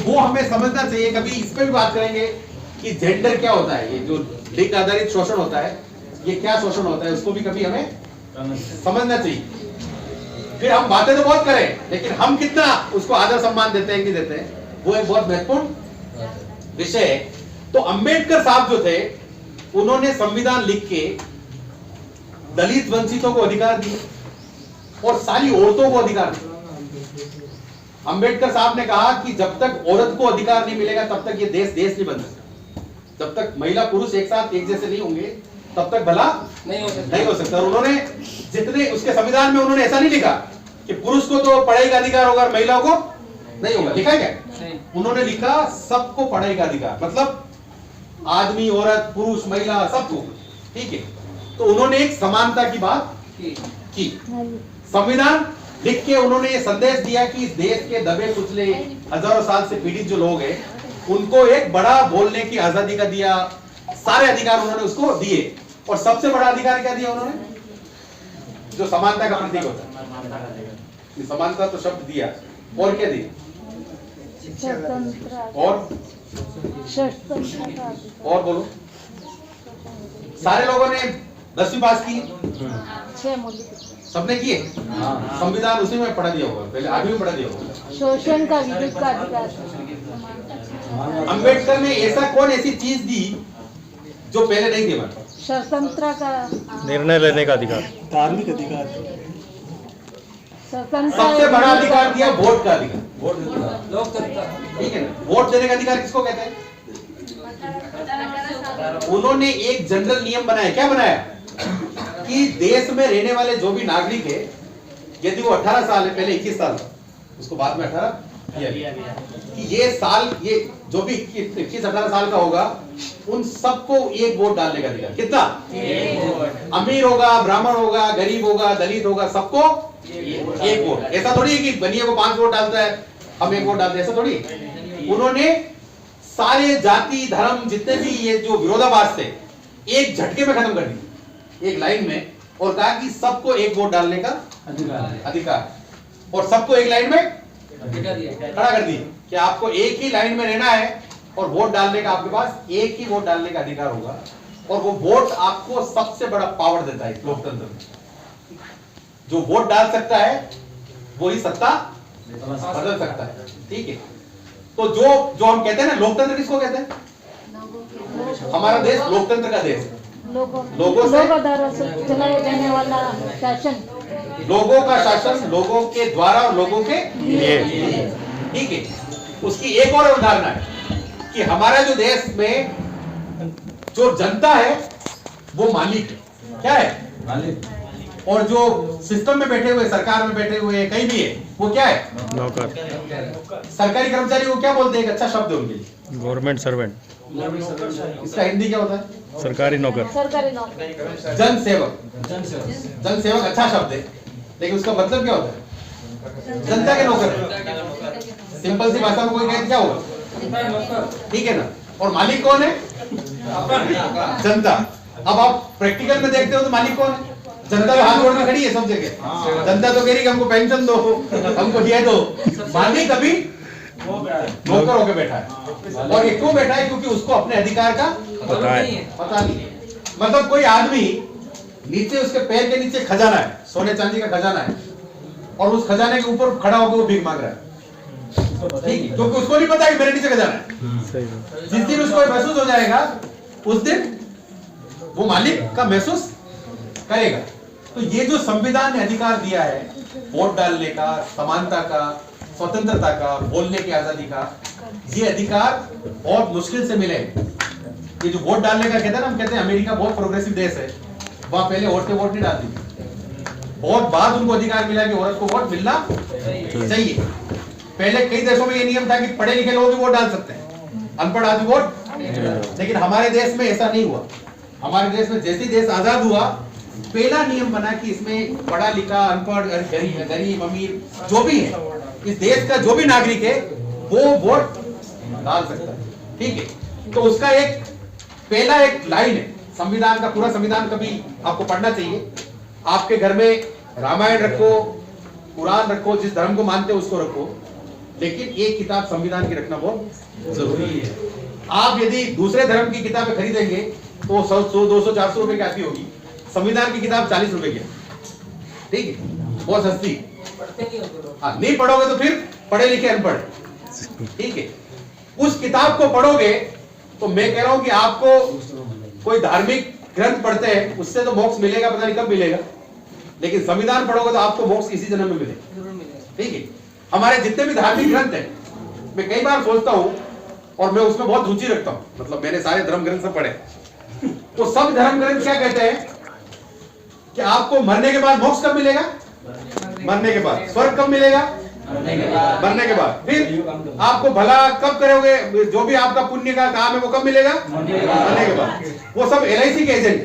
वो हमें समझना चाहिए। कभी इस पे भी बात करेंगे कि जेंडर क्या होता है, ये जो लिंग आधारित शोषण होता है ये क्या शोषण होता है, उसको भी कभी हमें समझना चाहिए। फिर हम बातें तो बहुत करें लेकिन हम कितना उसको आदर सम्मान देते हैं कि देते हैं, वो एक बहुत महत्वपूर्ण विषय है। तो अंबेडकर साहब जो थे उन्होंने संविधान लिख के दलित वंचितों को अधिकार दिए और सारी औरतों को अधिकार दिए। अंबेडकर साहब ने कहा कि जब तक औरत को अधिकार नहीं मिलेगा तब तक ये देश नहीं बन सकता। जब तक महिला पुरुष एक साथ एक जैसे नहीं होंगे तब तक भला नहीं हो सकता। और उन्होंने जितने उसके संविधान में उन्होंने ऐसा नहीं लिखा कि पुरुष को तो पढ़ाई का अधिकार होगा और महिलाओं को नहीं होगा, लिखा है क्या? उन्होंने लिखा सबको पढ़ाई का अधिकार, मतलब आदमी औरत पुरुष महिला सबको, ठीक है। तो उन्होंने एक समानता की बात की। संविधान लिख के उन्होंने ये संदेश दिया कि इस देश के दबे कुचले हजारों साल से पीड़ित जो लोग हैं उनको एक बड़ा बोलने की आजादी का दिया, सारे अधिकार उन्होंने उसको दिए। और सबसे बड़ा अधिकार क्या दिया उन्होंने? जो समानता का प्रतीक होता है। समानता तो शब्द दिया, और क्या दिया? और बोलो। सारे लोगों ने 10वीं पास की, सबने किए। संविधान उसी में पढ़ा दिया होगा, पहले 8वीं में पढ़ा दिया होगा। शोषण का विरोध का अधिकार। अंबेडकर ने ऐसा कौन ऐसी चीज दी जो पहले नहीं थी? स्वतंत्र का निर्णय लेने का अधिकार, धार्मिक अधिकार, सबसे बड़ा अधिकार दिया वोट का अधिकार, लोकतंत्र, ठीक है ना। वोट देने का अधिकार किसको कहते हैं? उन्होंने एक जनरल नियम बनाया। क्या बनाया? कि देश में रहने वाले जो भी नागरिक है, यदि वो 18 साल है, पहले 21 साल उसको बाद में 18 किया गया, कि ये साल ये जो भी 21-18 साल का होगा उन सबको एक वोट डालने का अधिकार। कितना? अमीर होगा, ब्राह्मण होगा, गरीब होगा, दलित होगा, सबको एक वोट। ऐसा थोड़ी है कि बनिए को 5 वोट डालता है हम 1 वोट डालते हैं, ऐसा थोड़ी। उन्होंने सारे जाति धर्म जितने भी ये जो विरोधाभास थे एक झटके में खत्म कर दिए, एक लाइन में, और कहा कि सबको एक वोट डालने का अधिकार, और सबको एक लाइन में खड़ा कर दिए कि आपको एक ही लाइन में रहना है और वोट डालने का आपके पास एक ही वोट डालने का अधिकार होगा। और वो वोट आपको सबसे बड़ा पावर देता है लोकतंत्र में। जो वोट डाल सकता है वही सत्ता बदल सकता है, ठीक है। तो जो हम कहते हैं ना लोकतंत्र, किसको कहते हैं? हमारा देश लोकतंत्र का देश, लोगों से चलाए जाने वाला शासन, लोगों का शासन, लोगों के द्वारा और लोगों के लिए, ठीक है। उसकी एक और अवधारणा है कि हमारा जो देश में जो जनता है वो मालिक है। क्या है? मालिक। और जो सिस्टम में बैठे हुए, सरकार में बैठे हुए, कहीं भी है, वो क्या है? नौकर। सरकारी कर्मचारी को क्या बोलते हैं? एक अच्छा शब्द है उनके लिए, गवर्नमेंट सर्वेंट। इसका हिंदी क्या होता है? सरकारी नौकर। जन सेवक। जन सेवक अच्छा शब्द है, लेकिन उसका मतलब क्या होता है? जनता के नौकर। सिंपल सी भाषा में कोई कहे क्या होगा? ठीक है ना। और मालिक कौन है? जनता। अब आप प्रैक्टिकल में देखते हो तो मालिक कौन है? जनता तो हाथ जोड़ के खड़ी है सब जगह। जनता तो कह रही कि हमको पेंशन दो, हमको ये दो। मालिक अभी नौकर होकर बैठा है। और ये क्यों बैठा है? क्योंकि उसको अपने अधिकार का पता नहीं। मतलब कोई आदमी नीचे, उसके पैर के नीचे खजाना है, सोने चांदी का खजाना है, और उस खजाने के ऊपर खड़ा होकर वो भीख मांग रहा है, ठीक है, क्योंकि उसको नहीं पता कि मेरे नीचे खजाना है। जिस दिन उसको महसूस हो जाएगा उस दिन वो मालिक का महसूस करेगा। तो ये जो संविधान ने अधिकार दिया है वोट डालने का, समानता का, स्वतंत्रता का, बोलने की आजादी का, ये अधिकार बहुत मुश्किल से मिले। ये जो वोट डालने का कहते हैं ना, हम कहते हैं अमेरिका बहुत प्रोग्रेसिव देश है, वहां पहले औरतें वोट नहीं डालती, बहुत बाद उनको अधिकार मिला कि औरत को वोट मिलना चाहिए। पहले कई देशों में ये नियम था कि पढ़े लिखे लोग भी वोट डाल सकते हैं, अनपढ़ आदमी वोट, लेकिन हमारे देश में ऐसा नहीं हुआ। हमारे देश में जैसे देश आजाद हुआ, पहला नियम बना कि इसमें पढ़ा लिखा, अनपढ़, गरीब, अमीर जो भी है, इस देश का जो भी नागरिक है वो वोट डाल सकता है, ठीक है। तो उसका एक पहला एक लाइन है संविधान का। पूरा संविधान कभी आपको पढ़ना चाहिए। आपके घर में रामायण रखो, कुरान रखो, जिस धर्म को मानते हो उसको रखो, लेकिन एक किताब संविधान की रखना बहुत जरूरी है। आप यदि दूसरे धर्म की किताबें खरीदेंगे तो 100, 200, 400 रुपए की आती होगी। संविधान की किताब 40 रुपए की, ठीक है, बहुत सस्ती। हाँ, नहीं पढ़ोगे तो फिर पढ़े लिखे अनपढ़, ठीक है। उस किताब को पढ़ोगे तो मैं कह रहा हूं कि आपको कोई धार्मिक ग्रंथ पढ़ते हैं उससे तो मोक्ष मिलेगा, पता नहीं कब मिलेगा, लेकिन संविधान पढ़ोगे तो आपको मोक्ष इसी जन्म में मिलेगा, ठीक है। हमारे जितने भी धार्मिक ग्रंथ हैं, मैं कई बार सोचता हूं और मैं उसमें बहुत रुचि रखता हूं, मतलब मैंने सारे धर्म ग्रंथ से पढ़े, तो सब धर्म ग्रंथ क्या कहते हैं कि आपको मरने के बाद मोक्ष कब मिलेगा? मरने के बाद। स्वर्ग कब मिलेगा? मरने के बाद। फिर आपको भला कब करोगे, जो भी आपका पुण्य का काम है वो कब मिलेगा? मरने के बाद। वो सब LIC के एजेंट,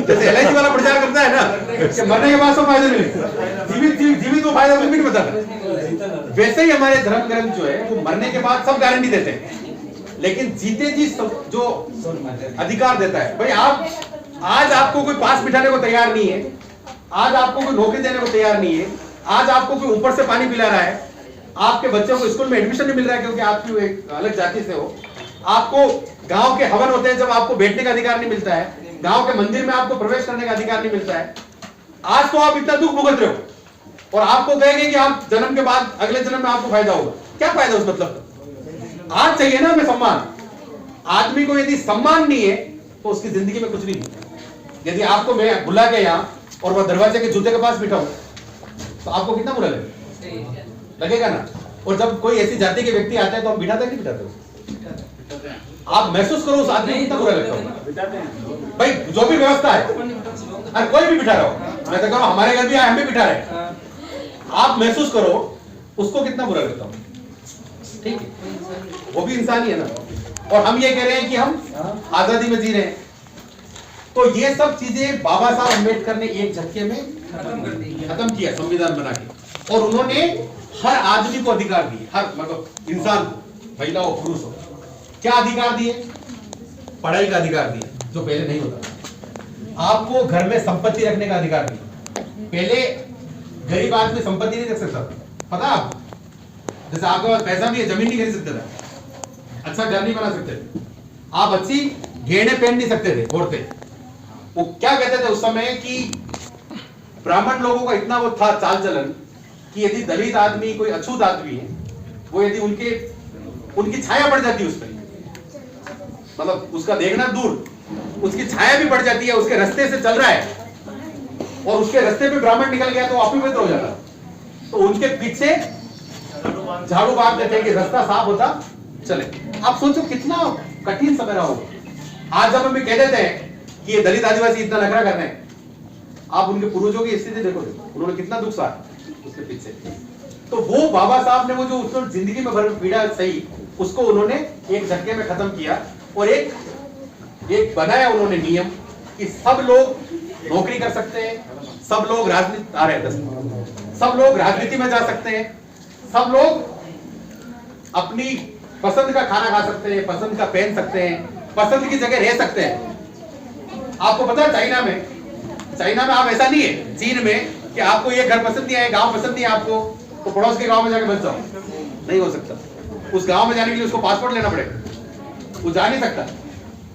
जैसे LIC वाला प्रचार करता है ना कि मरने के बाद सब फायदे मिलेंगे, जीवित वो फायदा कुछ भी नहीं बताता। वैसे ही हमारे धर्म ग्रंथ जो है वो मरने के बाद सब गारंटी देते हैं, लेकिन जीते जी जो अधिकार देता है, भाई आप आज आपको कोई पास बिठाने को तैयार नहीं है, आज आपको कोई नौकरी देने को तैयार नहीं है, आज आपको कोई ऊपर से पानी पिला रहा है, आपके बच्चों को स्कूल में एडमिशन नहीं मिल रहा है क्योंकि आप एक अलग जाति से हो, आपको गांव के हवन होते हैं जब आपको बैठने का अधिकार नहीं मिलता है, गांव के मंदिर में आपको प्रवेश करने का अधिकार नहीं मिलता है, आज तो आप इतना दुख भुगत रहे हो और आपको कहेंगे कि आप जन्म के बाद अगले जन्म में आपको फायदा होगा। क्या फायदा उस मतलब? आज चाहिए ना हमें सम्मान। आदमी को यदि सम्मान नहीं है तो उसकी जिंदगी में कुछ नहीं है। यदि आपको मैं बुला के यहाँ और वह दरवाजे के जूते के पास बिठाऊं तो आपको कितना बुरा लगेगा ना। और जब कोई ऐसी जाति के व्यक्ति आता है तो हम बिठाते नहीं बिठाते? आप महसूस करो उस आदमी को कितना बुरा लगता है। भाई जो भी व्यवस्था है, अरे कोई भी बिठा रहा हो, मैं तो कह रहा हूं हमारे घर भी हम भी बिठा रहे, आप महसूस करो उसको कितना बुरा लगता हूं, ठीक है। वो भी इंसान ही है ना। और हम ये कह रहे हैं कि हम आजादी में जी रहे हैं। तो ये सब चीजें बाबा साहब अम्बेडकर ने एक झटके में खत्म किया संविधान बना के। और उन्होंने हर आदमी को अधिकार दिए, हर मतलब इंसान को, महिला हो पुरुष हो। क्या अधिकार दिए? पढ़ाई का अधिकार दिए, जो पहले नहीं होता। आपको घर में संपत्ति रखने का अधिकार दिया। पहले गरीब आदमी संपत्ति नहीं रख सकता, पता आप? जैसे आपके पास पैसा भी है, जमीन नहीं खरीद सकते थे, अच्छा घर नहीं बना सकते थे, आप अच्छी गहने पहन नहीं सकते थे, औरतें। वो क्या कहते थे उस समय कि ब्राह्मण लोगों का इतना वो था चाल चलन कि यदि दलित आदमी कोई अछूत आदमी है, वो यदि उनकी छाया पड़ जाती है उस पर, मतलब उसका देखना दूर, उसकी छाया भी पड़ जाती है, उसके रास्ते से चल रहा है और उसके रास्ते पे ब्राह्मण निकल गया तो अपवित्र हो जाता, तो उनके पीछे झाड़ू मार देते कि रास्ता साफ होता चले। आप सोचो कितना कठिन समय रहा होगा। आज जब हम कह देते हैं कि ये दलित आदिवासी इतना नखरा कर रहे हैं, आप उनके पूर्वजों की स्थिति देखो, उन्होंने कितना दुख सहा उसके पीछे। तो वो बाबा साहब ने वो जो उसने जिंदगी में भर पीड़ा सही, उसको उन्होंने एक झटके में खत्म किया और एक बनाया उन्होंने नियम कि सब लोग नौकरी कर सकते हैं, सब लोग सब लोग राजनीति में जा सकते हैं, सब लोग अपनी पसंद का खाना खा सकते हैं, पसंद का पहन सकते हैं, पसंद की जगह रह सकते हैं। आपको पता है चाइना में आप ऐसा नहीं है, चीन में, कि आपको ये घर पसंद नहीं है, गांव पसंद नहीं है आपको, तो पड़ोस के गांव में जाके बस जाओ। नहीं हो सकता। उस गांव में जाने के लिए उसको पासपोर्ट लेना पड़ेगा, वो जा नहीं सकता।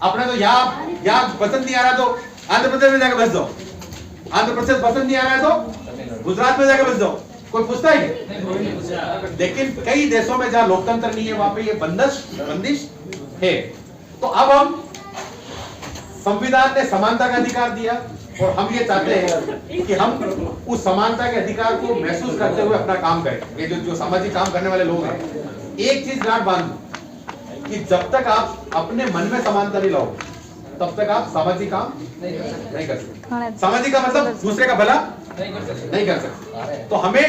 अपने तो यहाँ पसंद नहीं आ रहा तो आंध्र प्रदेश में जाके बस जाओ, आंध्र प्रदेश पसंद नहीं आ रहा है तो गुजरात में जाके बस जाओ, कोई पूछता ही नहीं। लेकिन कई देशों में जहाँ लोकतंत्र नहीं है वहां पे ये बंदिश है। तो अब हम संविधान ने समानता का अधिकार दिया और हम ये चाहते हैं कि हम उस समानता के अधिकार को महसूस करते हुए अपना काम करें। ये जो सामाजिक काम करने वाले लोग हैं, एक चीज गांठ बांध कि जब तक आप अपने मन में समानता नहीं लाओ तब तक आप सामाजिक काम नहीं कर सकते। सामाजिक का मतलब दूसरे का भला नहीं कर सकते। तो हमें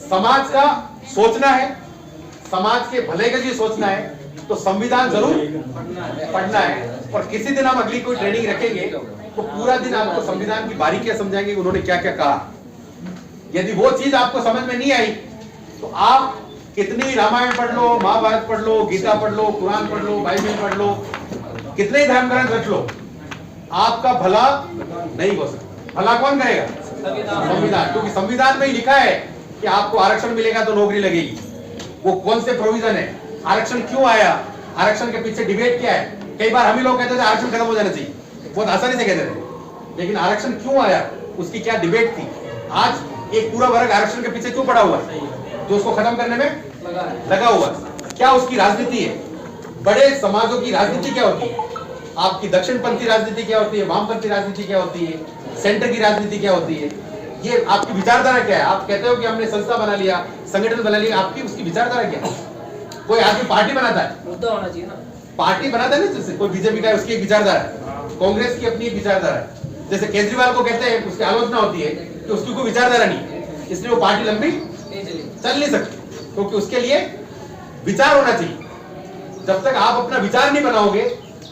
समाज का सोचना है, समाज के भले के लिए सोचना है, तो संविधान जरूर पढ़ना है। और किसी दिन हम अगली कोई ट्रेनिंग रखेंगे तो पूरा दिन आपको संविधान की बारीकियां समझाएंगे उन्होंने क्या क्या कहा। यदि वो चीज आपको समझ में नहीं आई तो आप कितनी रामायण पढ़ लो, महाभारत पढ़ लो, गीता पढ़ लो, कुरान पढ़ लो, बाइबल पढ़ लो, कितने ही धर्म ग्रंथ रख लो, आपका भला नहीं हो सकता। भला कौन करेगा? संविधान। क्योंकि संविधान में ही लिखा है कि आपको आरक्षण मिलेगा तो नौकरी लगेगी, वो कौन से प्रोविजन है, आरक्षण क्यों आया, आरक्षण के पीछे डिबेट क्या है। कई बार हम ही लोग कहते थे आरक्षण खत्म हो जाना चाहिए, बहुत आसानी से कहते थे, लेकिन आरक्षण क्यों आया, उसकी क्या डिबेट थी। आज एक पूरा वर्ग आरक्षण के पीछे क्यों पड़ा हुआ है, जो उसको खत्म करने में लगा हुआ है। क्या उसकी राजनीति है, बड़े समाजों की राजनीति क्या होती है, आपकी दक्षिणपंथी राजनीति क्या होती है, वामपंथी राजनीति क्या होती है, सेंटर की राजनीति क्या होती है, ये आपकी विचारधारा क्या है। आप कहते हो कि हमने संस्था बना लिया, संगठन बना लिया, आपकी उसकी विचारधारा क्या है। कोई आदमी पार्टी बनाता है, मुद्दा होना चाहिए ना, पार्टी बनाता है ना, जैसे कोई बीजेपी का है उसकी एक विचारधारा है, कांग्रेस की अपनी एक विचारधारा है। जैसे केजरीवाल को कहते हैं, उसकी आलोचना होती है कि उसकी कोई विचारधारा नहीं, इसलिए वो पार्टी लंबी चल नहीं सकती, क्योंकि उसके लिए विचार होना चाहिए। जब तक आप अपना विचार नहीं बनाओगे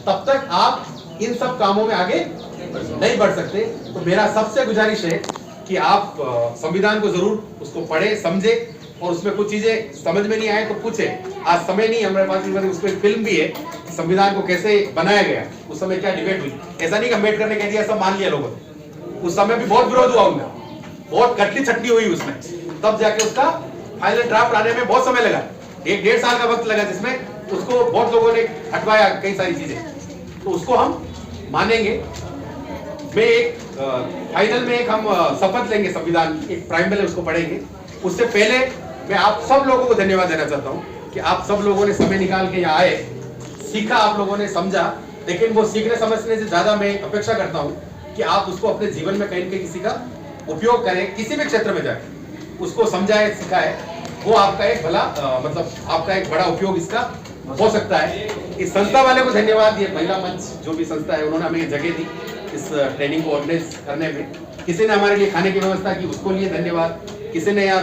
तब तक आप इन सब कामों में आगे नहीं बढ़ सकते। तो मेरा सबसे गुजारिश है कि आप संविधान को जरूर उसको पढ़े, समझे, और उसमें कुछ चीजें समझ में नहीं आए तो पूछे। आज समय नहीं हमारे पास, उसमें एक फिल्म भी है कि संविधान को कैसे बनाया गया, उस समय क्या डिबेट हुई। ऐसा नहीं कि अम्बेडकर ने कह दिया सब मान लिया लोगों ने, उस समय भी बहुत विरोध हुआ उनमें, बहुत कटली छटनी हुई उसमें, तब जाके उसका फाइनल ड्राफ्ट आने में बहुत समय लगा, 1-1.5 साल का वक्त लगा, जिसमें उसको बहुत लोगों ने हटवाया कई सारी चीजें। तो उसको हम मानेंगे। मैं एक फाइनल में एक हम शपथ लेंगे संविधान की, एक प्राइमल है उसको पढ़ेंगे। उससे पहले मैं आप सब लोगों को धन्यवाद देना चाहता हूँ कि आप सब लोगों ने समय निकाल के यहाँ आए, सीखा, आप लोगों ने समझा। लेकिन वो सीखने समझने से ज्यादा मैं अपेक्षा करता हूँ कि आप उसको अपने जीवन में कहीं न कहीं किसी का उपयोग करें, किसी भी क्षेत्र में जाकर उसको समझाए, सिखाए। वो आपका एक भला मतलब आपका एक बड़ा उपयोग इसका हो सकता है। इस संस्था वाले को धन्यवाद, ये महिला मंच जो भी संस्था है, उन्होंने हमें ये जगह दी इस ट्रेनिंग को ऑर्गेनाइज करने में। किसी ने हमारे लिए खाने की व्यवस्था की, उसको लिए धन्यवाद। किसी ने यहाँ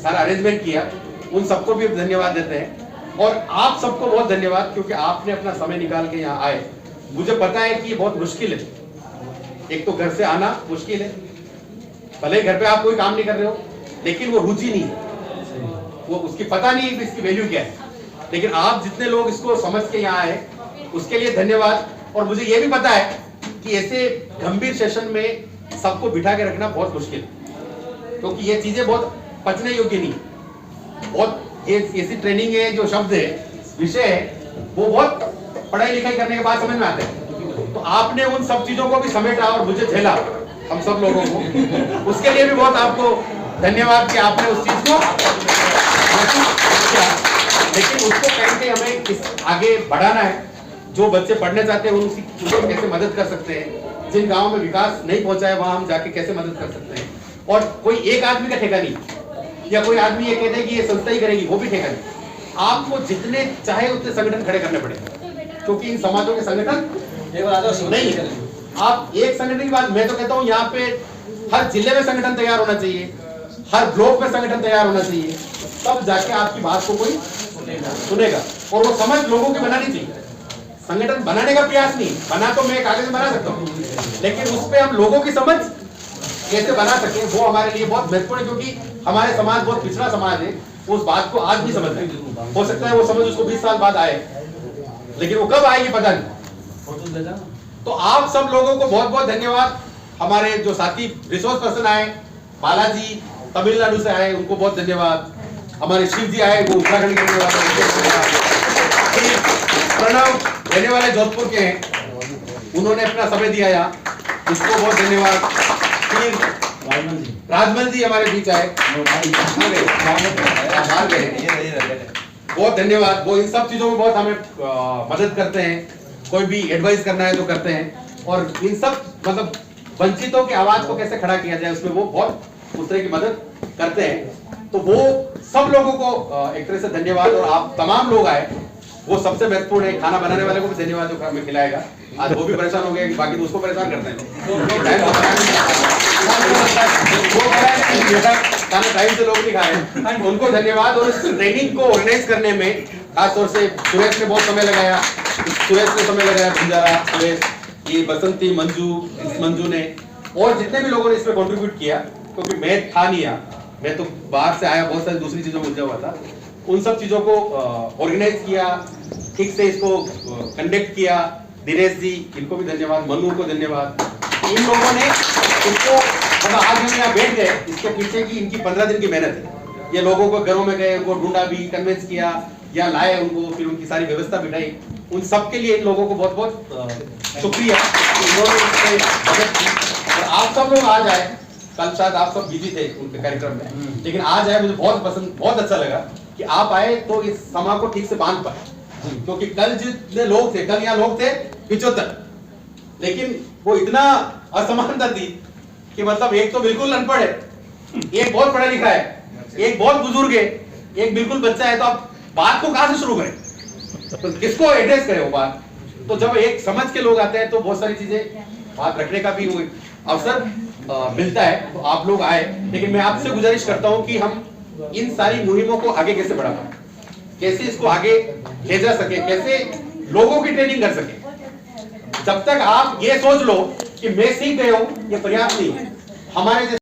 सारा अरेंजमेंट किया, उन सबको भी धन्यवाद देते हैं। और आप सबको बहुत धन्यवाद, क्योंकि आपने अपना समय निकाल के यहाँ आए। मुझे पता है कि ये बहुत मुश्किल है, एक तो घर से आना मुश्किल है, भले घर पे आप कोई काम नहीं कर रहे हो, लेकिन वो रुचि नहीं है, वो उसकी पता नहीं है इसकी वैल्यू क्या है। लेकिन आप जितने लोग इसको समझ के यहाँ आए, उसके लिए धन्यवाद। और मुझे ये भी पता है कि ऐसे गंभीर सेशन में सबको बिठा के रखना बहुत मुश्किल है, क्योंकि ये चीजें बहुत पचने योग्य नहीं। बहुत ये ऐसी ट्रेनिंग है, जो शब्द है, विषय है, वो बहुत पढ़ाई लिखाई करने के बाद समझ में आते हैं। तो आपने उन सब चीजों को भी समेटा और मुझे झेला, हम सब लोगों को, उसके लिए भी बहुत आपको धन्यवाद कि आपने उस चीज को किया। लेकिन उसको कहीं के हमें आगे बढ़ाना है। जो बच्चे पढ़ने चाहते हैं उनको कैसे मदद कर सकते हैं, जिन गांवों में विकास नहीं पहुंचा है वहां हम जाके कैसे मदद कर सकते हैं। और कोई एक आदमी का ठेका नहीं, या कोई आदमी ये कहते हैं कि ये संस्था ही करेगी, वो भी ठेका नहीं। आपको जितने चाहे उतने संगठन खड़े करने पड़ेंगे, क्योंकि इन समाजों के संगठन नहीं है। आप एक संगठन की बात, मैं तो कहता हूँ यहाँ पे हर जिले में संगठन तैयार होना चाहिए, हर ब्लॉक में संगठन तैयार होना चाहिए, तब जाके आपकी बात को कोई सुनेगा। और वो समझ लोगों की बनानी चाहिए। संगठन बनाने का प्रयास नहीं, बना तो मैं कागज में बना सकता हूँ, लेकिन उस पे हम लोगों की समझ कैसे बना सके, वो हमारे लिए बहुत महत्वपूर्ण है। क्योंकि हमारे समाज बहुत पिछड़ा समाज है, उस बात को आज नहीं समझ रहे। हो सकता है वो समझ उसको 20 साल बाद आए, लेकिन वो कब आएगी पता नहीं। तो आप सब लोगों को बहुत बहुत धन्यवाद। हमारे जो साथी रिसोर्स पर्सन आए, बालाजी तमिलनाडु से आए, उनको बहुत धन्यवाद। हमारे शिव जी आए, वो उत्तराखंड के प्रणव रहने वाले जोधपुर के हैं, उन्होंने अपना समय दिया यहाँ, इसको बहुत धन्यवाद। फिर राजमल जी हमारे बीच आए, बहुत धन्यवाद। वो इन सब चीजों में बहुत हमें मदद करते हैं, कोई भी एडवाइस करना है तो करते हैं। और इन सब मतलब वंचितों की आवाज को कैसे खड़ा किया जाए, उसमें वो बहुत उस तरह की मदद करते हैं। तो वो सब लोगों को एक तरह से धन्यवाद। और आप तमाम लोग आए, वो सबसे महत्वपूर्ण है। खाना बनाने वाले को भी धन्यवाद जो हमें खिलाएगा। आज वो भी परेशान हो गए, बाकी तो उसको परेशान करते हैं। खाना टाइम से लोग नहीं खा रहे, उनको धन्यवाद। और इस ट्रेनिंग को ऑर्गेनाइज करने में खासतौर से सुरेश ने बहुत समय लगाया, बंजारा सुरेश, ये बसंती, मंजू ने, और जितने भी लोगों ने इसमें कंट्रीब्यूट किया। क्योंकि मैं था नहीं यहाँ, मैं तो बाहर से आया, बहुत सारी दूसरी चीजों में उलझा हुआ था। उन सब चीजों को ऑर्गेनाइज किया, ठीक से इसको कंडक्ट किया। दिनेश जी, इनको भी धन्यवाद, मनु को धन्यवाद। इन लोगों ने इसको, मतलब आज हम यहाँ बैठ गए, इसके पीछे की इनकी 15 दिन की मेहनत है। ये लोगों को घरों में गए, उनको ढूंढा भी, कन्विंस किया या लाए उनको, फिर उनकी सारी व्यवस्था बिठाई। उन सब के लिए इन लोगों को बहुत बहुत शुक्रिया कि इन्होंने इससे मदद की। और आप सब लोग आज आए, कल शायद आप सब बिजी थे उनके कार्यक्रम में, लेकिन आज आए, मुझे बहुत पसंद, बहुत अच्छा लगा कि आप आए तो इस समा को ठीक से बांध पाए। क्योंकि कल जितने लोग थे, कल यहाँ लोग थे 75, लेकिन वो इतना असमानता थी कि मतलब एक तो बिल्कुल अनपढ़ है, एक बहुत पढ़ा लिखा है, एक बहुत बुजुर्ग है, एक बिल्कुल बच्चा है। तो आप बात को कहां से शुरू करें, तो किसको एड्रेस करें वो बात। तो जब एक समझ के लोग आते हैं तो बहुत सारी चीजें बात रखने का भी वो अवसर मिलता है। तो आप लोग आए, लेकिन मैं आपसे गुजारिश करता हूं कि हम इन सारी मुहिमों को आगे कैसे बढ़ा पाए, कैसे इसको आगे ले जा सके, कैसे लोगों की ट्रेनिंग कर सके। जब तक आप ये सोच लो कि मैं सीख गया हूं, ये पर्याप्त नहीं है। हमारे